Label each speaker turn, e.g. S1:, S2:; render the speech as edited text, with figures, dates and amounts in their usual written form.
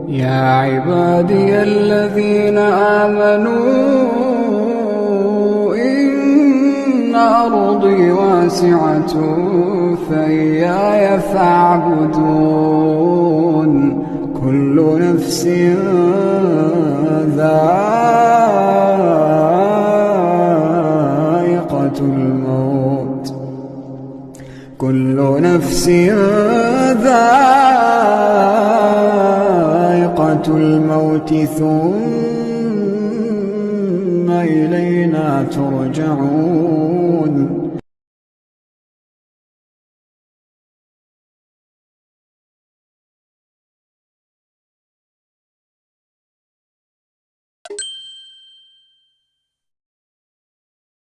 S1: يا عبادي الذين آمنوا إن أرضي واسعة فإياي فاعبدون كل نفس ذائقة الموت كل نفس ذائقة الموت ثم إلينا ترجعون